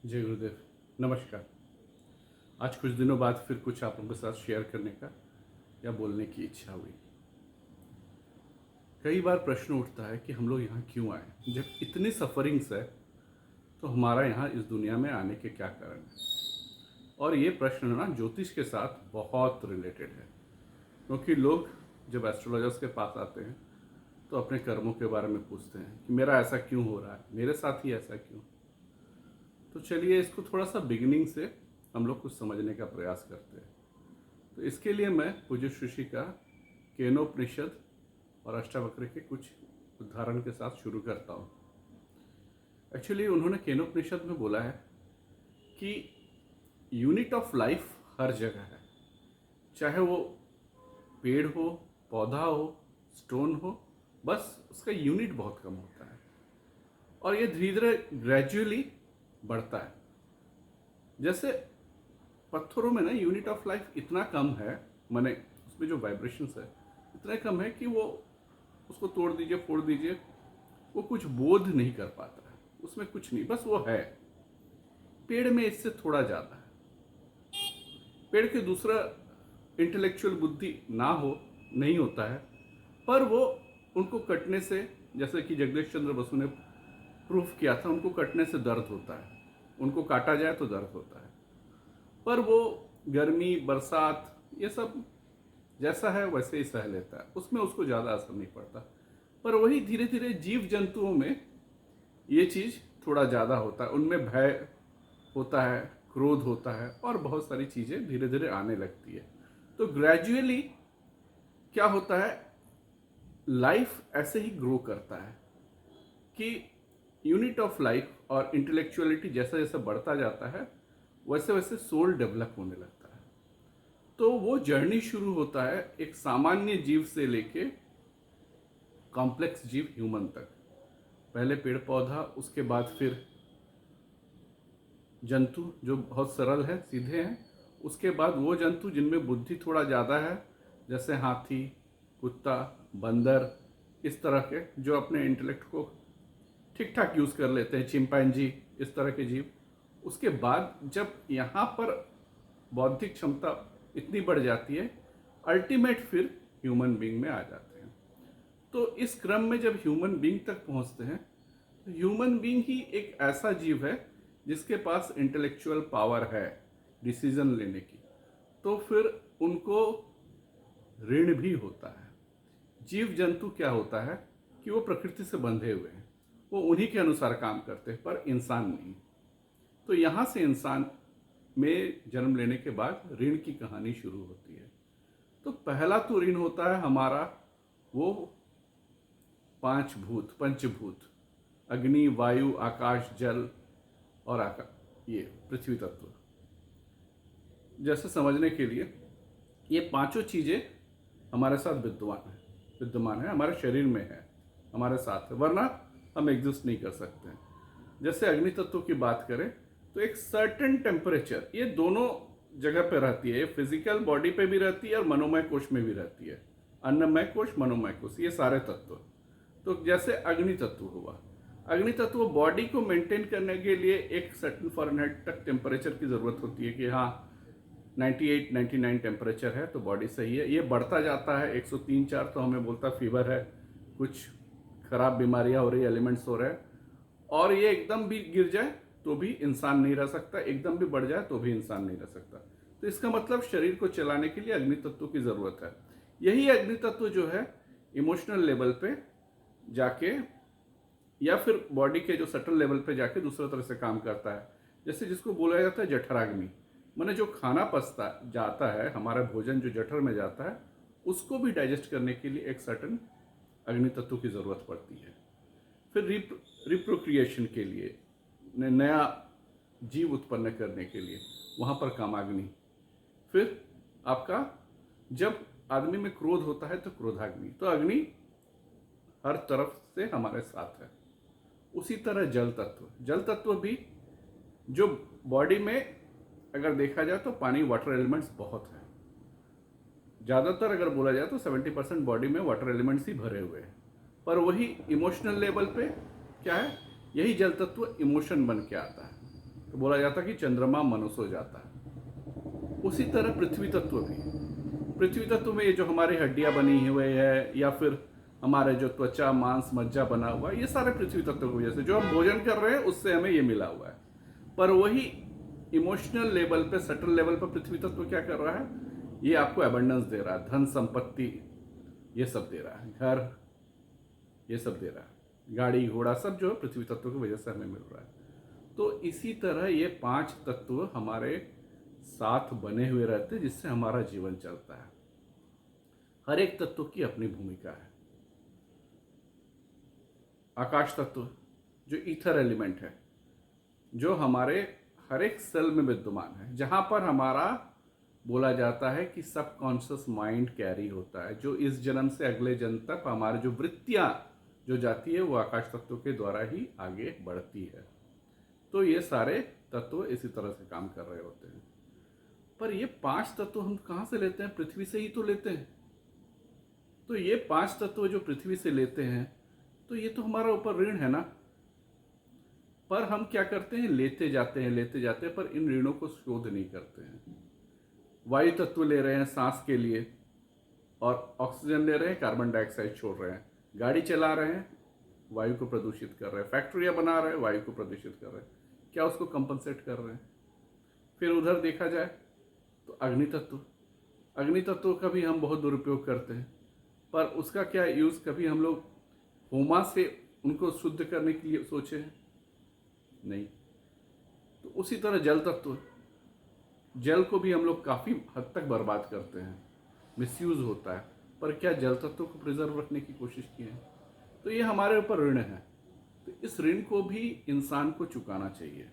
जय गुरुदेव। नमस्कार। आज कुछ दिनों बाद फिर कुछ आप लोगों के साथ शेयर करने का या बोलने की इच्छा हुई। कई बार प्रश्न उठता है कि हम लोग यहाँ क्यों आए, जब इतनी सफरिंग्स है तो हमारा यहाँ इस दुनिया में आने के क्या कारण है। और ये प्रश्न ना ज्योतिष के साथ बहुत रिलेटेड है, क्योंकि लोग जब एस्ट्रोलॉजर्स के पास आते हैं तो अपने कर्मों के बारे में पूछते हैं कि मेरा ऐसा क्यों हो रहा है, मेरे साथ ही ऐसा क्यों। तो चलिए इसको थोड़ा सा बिगिनिंग से हम लोग कुछ समझने का प्रयास करते हैं। तो इसके लिए मैं पूज्य ऋषि का केनोपनिषद और अष्टावक्र के कुछ उदाहरण के साथ शुरू करता हूँ। एक्चुअली उन्होंने केनोपनिषद में बोला है कि यूनिट ऑफ लाइफ हर जगह है, चाहे वो पेड़ हो, पौधा हो, स्टोन हो, बस उसका यूनिट बहुत कम होता है और ये धीरे धीरे ग्रेजुअली बढ़ता है। जैसे पत्थरों में ना यूनिट ऑफ लाइफ इतना कम है, माने उसमें जो वाइब्रेशंस है इतना कम है कि वो उसको तोड़ दीजिए, फोड़ दीजिए, वो कुछ बोध नहीं कर पाता है, उसमें कुछ नहीं, बस वो है। पेड़ में इससे थोड़ा ज़्यादा है। पेड़ के दूसरा इंटेलेक्चुअल बुद्धि ना हो, नहीं होता है, पर वो उनको कटने से, जैसे कि जगदीश चंद्र बसु ने प्रूफ किया था, उनको कटने से दर्द होता है, उनको काटा जाए तो दर्द होता है, पर वो गर्मी, बरसात, ये सब जैसा है वैसे ही सह लेता है, उसमें उसको ज़्यादा असर नहीं पड़ता। पर वही धीरे धीरे जीव जंतुओं में ये चीज़ थोड़ा ज़्यादा होता है, उनमें भय होता है, क्रोध होता है और बहुत सारी चीज़ें धीरे धीरे आने लगती है। तो ग्रेजुअली क्या होता है, लाइफ ऐसे ही ग्रो करता है कि यूनिट ऑफ लाइफ और इंटेलेक्चुअलिटी जैसा जैसा बढ़ता जाता है वैसे वैसे सोल डेवलप होने लगता है। तो वो जर्नी शुरू होता है एक सामान्य जीव से लेके कॉम्प्लेक्स जीव ह्यूमन तक। पहले पेड़ पौधा, उसके बाद फिर जंतु जो बहुत सरल है, सीधे हैं, उसके बाद वो जंतु जिनमें बुद्धि थोड़ा ज़्यादा है, जैसे हाथी, कुत्ता, बंदर, इस तरह के जो अपने इंटेलेक्ट को ठीक ठाक यूज़ कर लेते हैं, चिंपैंजी, इस तरह के जीव। उसके बाद जब यहाँ पर बौद्धिक क्षमता इतनी बढ़ जाती है, अल्टीमेट फिर ह्यूमन बीइंग में आ जाते हैं। तो इस क्रम में जब ह्यूमन बीइंग तक पहुँचते हैं तो ह्यूमन बीइंग ही एक ऐसा जीव है जिसके पास इंटेलेक्चुअल पावर है डिसीजन लेने की, तो फिर उनको ऋण भी होता है। जीव जंतु क्या होता है कि वो प्रकृति से बंधे हुए हैं, वो उन्हीं के अनुसार काम करते हैं, पर इंसान नहीं। तो यहाँ से इंसान में जन्म लेने के बाद ऋण की कहानी शुरू होती है। तो पहला तो ऋण होता है हमारा वो पांच भूत, पंचभूत, अग्नि, वायु, आकाश, जल और ये पृथ्वी तत्व। जैसे समझने के लिए ये पांचों चीज़ें हमारे साथ विद्यमान है, हमारे शरीर में है, हमारे साथ है, वरना हम एग्जिस्ट नहीं कर सकते हैं। जैसे अग्नि तत्व की बात करें तो एक सर्टेन टेम्परेचर ये दोनों जगह पे रहती है, फिजिकल बॉडी पे भी रहती है और मनोमय कोश में भी रहती है। अन्नमय कोश, मनोमय कोश, ये सारे तत्व। तो जैसे अग्नि तत्व हुआ, अग्नि तत्व बॉडी को मेंटेन करने के लिए एक सर्टेन फ़ारेनहाइट तक टेम्परेचर की ज़रूरत होती है कि हाँ 98, 99 टेम्परेचर है तो बॉडी सही है। ये बढ़ता जाता है 103-104 तो हमें बोलता फीवर है, कुछ खराब बीमारियां हो रही, एलिमेंट्स हो रहे हैं। और ये एकदम भी गिर जाए तो भी इंसान नहीं रह सकता, एकदम भी बढ़ जाए तो भी इंसान नहीं रह सकता। तो इसका मतलब शरीर को चलाने के लिए अग्नि तत्व की ज़रूरत है। यही अग्नि तत्व जो है इमोशनल लेवल पे जाके या फिर बॉडी के जो सटल लेवल पे जाके दूसरा तरह से काम करता है। जैसे जिसको बोला जाता है जठराग्नि, माने जो खाना पचता जाता है, हमारा भोजन जो जठर में जाता है, उसको भी डाइजेस्ट करने के लिए एक सर्टन अग्नि तत्व की ज़रूरत पड़ती है। फिर रिप्रोक्रिएशन के लिए, नया जीव उत्पन्न करने के लिए वहाँ पर कामाग्नि। फिर आपका जब आदमी में क्रोध होता है तो क्रोधाग्नि। तो अग्नि हर तरफ से हमारे साथ है। उसी तरह जल तत्व भी जो बॉडी में अगर देखा जाए तो पानी, वाटर एलिमेंट्स बहुत है। ज़्यादातर अगर बोला जाए तो 70% बॉडी में वाटर एलिमेंट्स ही भरे हुए हैं। पर वही इमोशनल लेवल पे क्या है, यही जल तत्व इमोशन बन के आता है। तो बोला जाता कि चंद्रमा मनुष्य हो जाता है। उसी तरह पृथ्वी तत्व भी, पृथ्वी तत्व में ये जो हमारी हड्डियां बनी हुई है या फिर हमारे जो त्वचा मांस मज्जा बना हुआ है, ये सारे पृथ्वी तत्व की वजह से, जो हम भोजन कर रहे हैं उससे हमें ये मिला हुआ है। पर वही इमोशनल लेवल पे, सटल लेवल पर पृथ्वी तत्व क्या कर रहा है, ये आपको एबंडेंस दे रहा है, धन संपत्ति ये सब दे रहा है, घर ये सब दे रहा है, गाड़ी घोड़ा सब जो है पृथ्वी तत्व की वजह से हमें मिल रहा है। तो इसी तरह ये 5 तत्व हमारे साथ बने हुए रहते हैं, जिससे हमारा जीवन चलता है। हर एक तत्व की अपनी भूमिका है। आकाश तत्व जो ईथर एलिमेंट है, जो हमारे हर एक सेल में विद्यमान है, जहां पर हमारा बोला जाता है कि सबकॉन्शियस माइंड कैरी होता है, जो इस जन्म से अगले जन्म तक हमारी जो वृत्तियां जो जाती है वो आकाश तत्व के द्वारा ही आगे बढ़ती है। तो ये सारे तत्व इसी तरह से काम कर रहे होते हैं। पर ये 5 तत्व हम कहाँ से लेते हैं? पृथ्वी से ही तो लेते हैं। तो ये 5 तत्व जो पृथ्वी से लेते हैं, तो ये तो हमारा ऊपर ऋण है ना। पर हम क्या करते हैं, लेते जाते हैं, पर इन ऋणों को शोध नहीं करते हैं। वायु तत्व ले रहे हैं सांस के लिए और ऑक्सीजन ले रहे हैं, कार्बन डाइऑक्साइड छोड़ रहे हैं। गाड़ी चला रहे हैं, वायु को प्रदूषित कर रहे हैं। फैक्ट्रियां बना रहे हैं, वायु को प्रदूषित कर रहे हैं। क्या उसको कंपनसेट कर रहे हैं? फिर उधर देखा जाए तो अग्नि तत्व का भी हम बहुत दुरुपयोग करते हैं, पर उसका क्या यूज़ कभी हम लोग होमा से उनको शुद्ध करने के लिए सोचे हैं? नहीं। तो उसी तरह जल तत्व, जल को भी हम लोग काफ़ी हद तक बर्बाद करते हैं, मिसयूज़ होता है, पर क्या जल तत्व को प्रिजर्व रखने की कोशिश की है? तो ये हमारे ऊपर ऋण है। तो इस ऋण को भी इंसान को चुकाना चाहिए,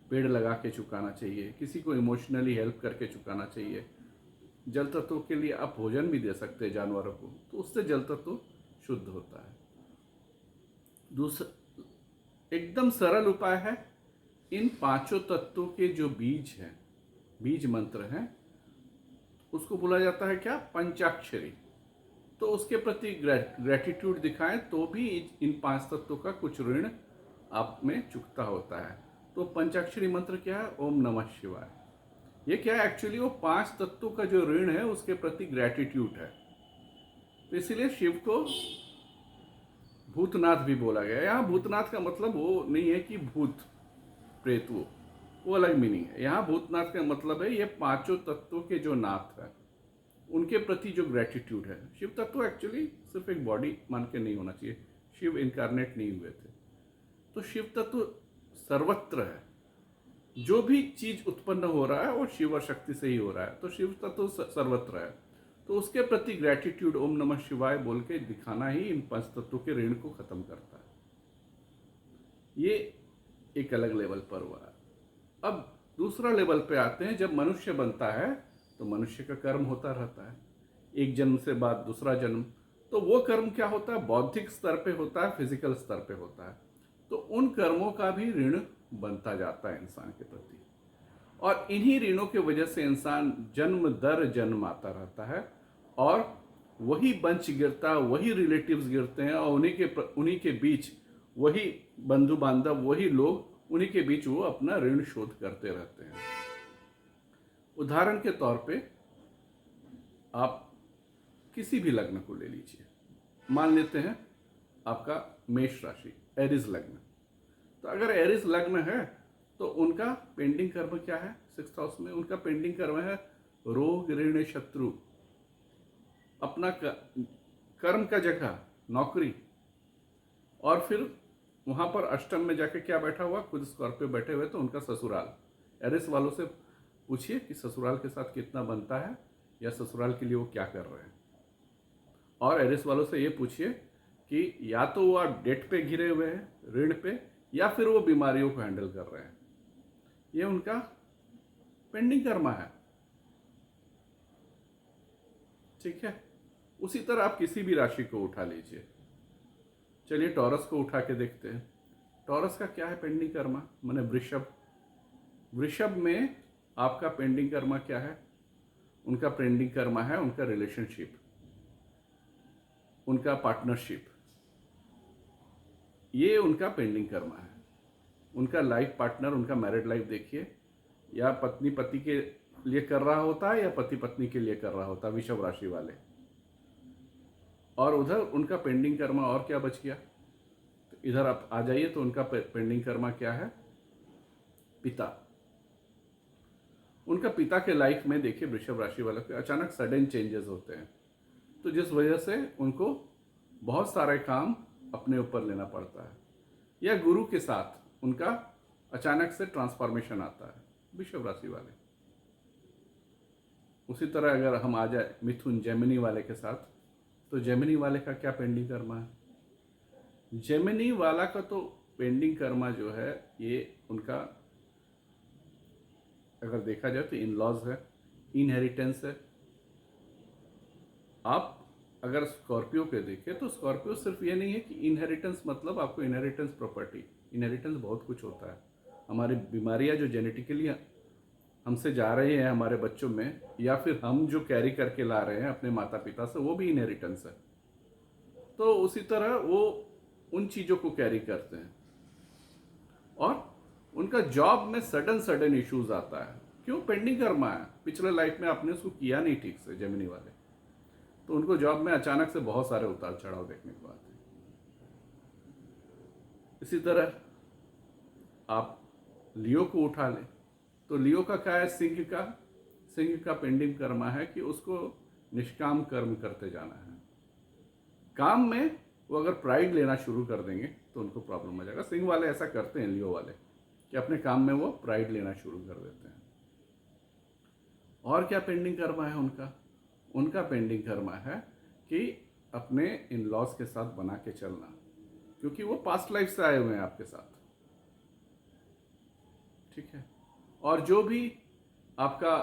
पेड़ लगा के चुकाना चाहिए, किसी को इमोशनली हेल्प करके चुकाना चाहिए। जल तत्व के लिए आप भोजन भी दे सकते हैं जानवरों को, तो उससे जल तत्व शुद्ध होता है। दूसरा एकदम सरल उपाय है, इन 5 तत्वों के जो बीज हैं, बीज मंत्र हैं, उसको बोला जाता है क्या? पंचाक्षरी। तो उसके प्रति ग्रेटिट्यूड दिखाएं तो भी इन 5 तत्वों का कुछ ऋण आप में चुकता होता है। तो पंचाक्षरी मंत्र क्या है? ओम नमः शिवाय। ये क्या है? एक्चुअली वो 5 तत्वों का जो ऋण है उसके प्रति ग्रेटिट्यूड है। तो इसीलिए शिव को भूतनाथ भी बोला गया। यहाँ भूतनाथ का मतलब वो नहीं है कि भूत प्रेत, वो अलग मीनिंग है। यहाँ भूतनाथ का मतलब है ये 5 तत्वों के जो नाथ है उनके प्रति जो ग्रेटिट्यूड है। शिव तत्व एक्चुअली सिर्फ एक बॉडी मान के नहीं होना चाहिए, शिव इनकारनेट नहीं हुए थे। तो शिव तत्व सर्वत्र है, जो भी चीज उत्पन्न हो रहा है वो शिव और शक्ति से ही हो रहा है। तो शिव तत्व सर्वत्र है, तो उसके प्रति ग्रेटिट्यूड ओम नमः शिवाय बोल के दिखाना ही इन 5 तत्वों के ऋण को खत्म करता है। ये एक अलग लेवल पर हुआ। अब दूसरा लेवल पे आते हैं, जब मनुष्य बनता है तो मनुष्य का कर्म होता रहता है, एक जन्म से बाद दूसरा जन्म। तो वो कर्म क्या होता है? बौद्धिक स्तर पे होता है, फिजिकल स्तर पे होता है। तो उन कर्मों का भी ऋण बनता जाता है इंसान के प्रति, और इन्हीं ऋणों की वजह से इंसान जन्म दर जन्म आता रहता है, और वही बंच गिरता, वही रिलेटिव्स गिरते हैं, और उन्हीं के बीच वही बंधु बांधव, वही लोग, उन्हीं के बीच वो अपना ऋण शोध करते रहते हैं। उदाहरण के तौर पे आप किसी भी लग्न को ले लीजिए, मान लेते हैं आपका मेष राशि, एरिस लग्न। तो अगर एरिस लग्न है तो उनका पेंडिंग कर्म क्या है? 6th हाउस में उनका पेंडिंग कर्म है रोग ऋण शत्रु। अपना कर्म का जगह नौकरी, और फिर वहां पर अष्टम में जाके क्या बैठा हुआ? खुद स्कॉर्पियो बैठे हुए, तो उनका ससुराल। एरिस वालों से पूछिए कि ससुराल के साथ कितना बनता है, या ससुराल के लिए वो क्या कर रहे हैं। और एरिस वालों से ये पूछिए कि या तो वो डेट पे घिरे हुए हैं, ऋण पे, या फिर वो बीमारियों को हैंडल कर रहे हैं। ये उनका पेंडिंग कर्मा है। ठीक है। उसी तरह आप किसी भी राशि को उठा लीजिए। चलिए टॉरस को उठा के देखते हैं। टॉरस का क्या है पेंडिंग कर्मा? माने वृषभ। वृषभ में आपका पेंडिंग कर्मा क्या है? उनका पेंडिंग कर्मा है उनका रिलेशनशिप, उनका पार्टनरशिप, ये उनका पेंडिंग कर्मा है। उनका लाइफ पार्टनर, उनका मैरिड लाइफ देखिए, या पत्नी पति के लिए कर रहा होता है या पति पत्नी के लिए कर रहा होता है, वृषभ राशि वाले। और उधर उनका पेंडिंग कर्मा और क्या बच गया, तो इधर आप आ जाइए तो उनका पेंडिंग कर्मा क्या है, पिता। उनका पिता के लाइफ में देखिए वृषभ राशि वालों के अचानक सडन चेंजेस होते हैं, तो जिस वजह से उनको बहुत सारे काम अपने ऊपर लेना पड़ता है, या गुरु के साथ उनका अचानक से ट्रांसफॉर्मेशन आता है वृषभ राशि वाले। उसी तरह अगर हम आ जाए मिथुन जेमिनी वाले के साथ, तो जेमिनी वाले का क्या पेंडिंग कर्मा है। जेमिनी वाला का तो पेंडिंग कर्मा जो है, ये उनका अगर देखा जाए तो इन लॉज है, इनहेरिटेंस है। आप अगर स्कॉर्पियो के देखें तो स्कॉर्पियो सिर्फ ये नहीं है कि इनहेरिटेंस, मतलब आपको इनहेरिटेंस प्रॉपर्टी, इनहेरिटेंस बहुत कुछ होता है। हमारी बीमारियां जो जेनेटिकली हमसे जा रही हैं हमारे बच्चों में, या फिर हम जो कैरी करके ला रहे हैं अपने माता पिता से, वो भी इनहेरिटेंस है। तो उसी तरह वो उन चीज़ों को कैरी करते हैं। और उनका जॉब में सडन इश्यूज आता है, क्यों, पेंडिंग कर्मा है, पिछले लाइफ में आपने उसको किया नहीं ठीक से जेमिनी वाले, तो उनको जॉब में अचानक से बहुत सारे उतार चढ़ाव देखने को आते हैं। इसी तरह आप लियो को उठा लें तो लियो का क्या है, सिंह का पेंडिंग कर्मा है कि उसको निष्काम कर्म करते जाना है। काम में वो अगर प्राइड लेना शुरू कर देंगे तो उनको प्रॉब्लम हो जाएगा। सिंह वाले ऐसा करते हैं, लियो वाले, कि अपने काम में वो प्राइड लेना शुरू कर देते हैं। और क्या पेंडिंग कर्मा है उनका पेंडिंग कर्मा है कि अपने इन लॉज के साथ बना के चलना, क्योंकि वो पास्ट लाइफ से आए हुए हैं आपके साथ, ठीक है। और जो भी आपका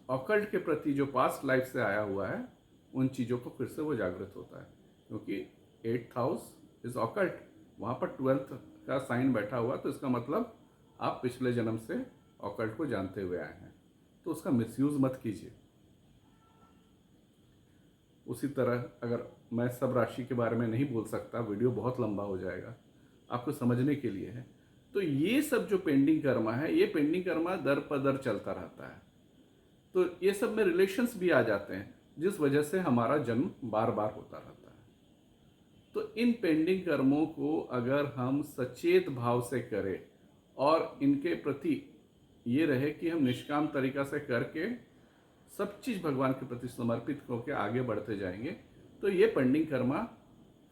ऑकल्ट के प्रति जो पास्ट लाइफ से आया हुआ है, उन चीज़ों को फिर से वो जागृत होता है, क्योंकि 8th हाउस इज ऑकल्ट, वहाँ पर 12th का साइन बैठा हुआ, तो इसका मतलब आप पिछले जन्म से ऑकल्ट को जानते हुए आए हैं, तो उसका मिसयूज मत कीजिए। उसी तरह अगर मैं सब राशि के बारे में नहीं बोल सकता, वीडियो बहुत लंबा हो जाएगा, आपको समझने के लिए है। तो ये सब जो पेंडिंग कर्मा है, ये पेंडिंग कर्मा दर पदर चलता रहता है, तो ये सब में रिलेशंस भी आ जाते हैं, जिस वजह से हमारा जन्म बार बार होता रहता है। तो इन पेंडिंग कर्मों को अगर हम सचेत भाव से करें और इनके प्रति ये रहे कि हम निष्काम तरीका से करके सब चीज़ भगवान के प्रति समर्पित होकर आगे बढ़ते जाएंगे, तो ये पेंडिंग कर्मा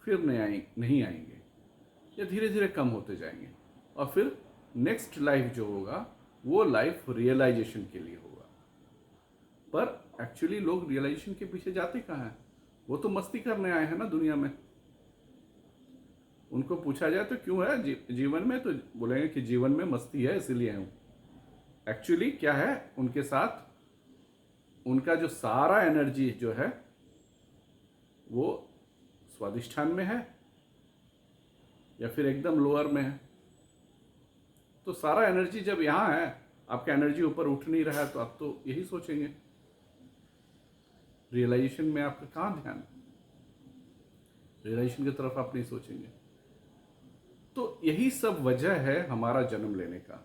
फिर नहीं आएंगे, या धीरे धीरे कम होते जाएंगे। और फिर नेक्स्ट लाइफ जो होगा वो लाइफ रियलाइजेशन के लिए होगा। पर एक्चुअली लोग रियलाइजेशन के पीछे जाते कहाँ हैं, वो तो मस्ती करने आए हैं ना दुनिया में। उनको पूछा जाए तो क्यों है जीवन में, तो बोलेंगे कि जीवन में मस्ती है इसीलिए हूँ। एक्चुअली क्या है उनके साथ, उनका जो सारा एनर्जी जो है वो स्वादिष्ठान में है या फिर एकदम लोअर में है। तो सारा एनर्जी जब यहाँ है, आपका एनर्जी ऊपर उठ नहीं रहा है, तो आप तो यही सोचेंगे, रियलाइजेशन में आपका कहाँ ध्यान, रियलाइजेशन की तरफ आप नहीं सोचेंगे। तो यही सब वजह है हमारा जन्म लेने का।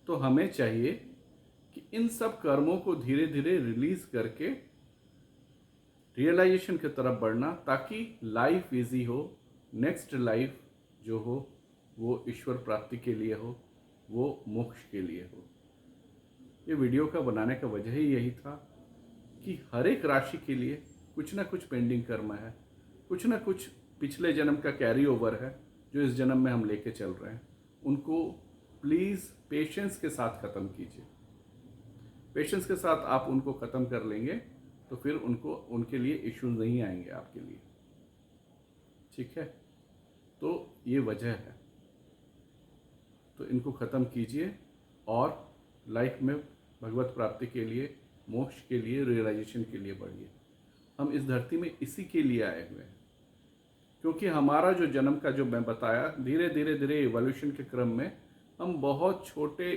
तो हमें चाहिए कि इन सब कर्मों को धीरे धीरे रिलीज करके रियलाइजेशन की तरफ बढ़ना, ताकि लाइफ इजी हो, नेक्स्ट लाइफ जो हो वो ईश्वर प्राप्ति के लिए हो, वो मोक्ष के लिए हो। ये वीडियो का बनाने का वजह ही यही था कि हर एक राशि के लिए कुछ ना कुछ पेंडिंग कर्म है, कुछ ना कुछ पिछले जन्म का कैरी ओवर है जो इस जन्म में हम लेके चल रहे हैं। उनको प्लीज़ पेशेंस के साथ ख़त्म कीजिए। पेशेंस के साथ आप उनको ख़त्म कर लेंगे तो फिर उनके लिए इश्यूज नहीं आएंगे आपके लिए, ठीक है। तो ये वजह है, तो इनको ख़त्म कीजिए और लाइफ में भगवत प्राप्ति के लिए, मोक्ष के लिए, रियलाइजेशन के लिए बढ़िए। हम इस धरती में इसी के लिए आए हुए हैं, क्योंकि हमारा जो जन्म का जो मैं बताया, धीरे धीरे इवोल्यूशन के क्रम में हम बहुत छोटे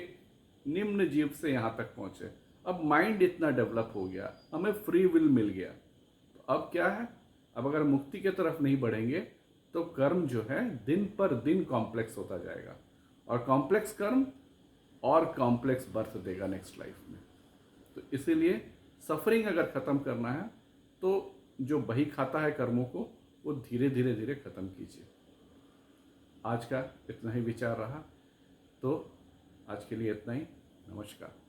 निम्न जीव से यहाँ तक पहुँचे। अब माइंड इतना डेवलप हो गया, हमें फ्री विल मिल गया। तो अब क्या है, अब अगर मुक्ति की तरफ नहीं बढ़ेंगे तो कर्म जो है दिन पर दिन कॉम्प्लेक्स होता जाएगा, और कॉम्प्लेक्स कर्म और कॉम्प्लेक्स बर्थ देगा नेक्स्ट लाइफ में। तो इसीलिए सफरिंग अगर ख़त्म करना है तो जो बही खाता है कर्मों को, वो धीरे धीरे धीरे ख़त्म कीजिए। आज का इतना ही विचार रहा, तो आज के लिए इतना ही। नमस्कार।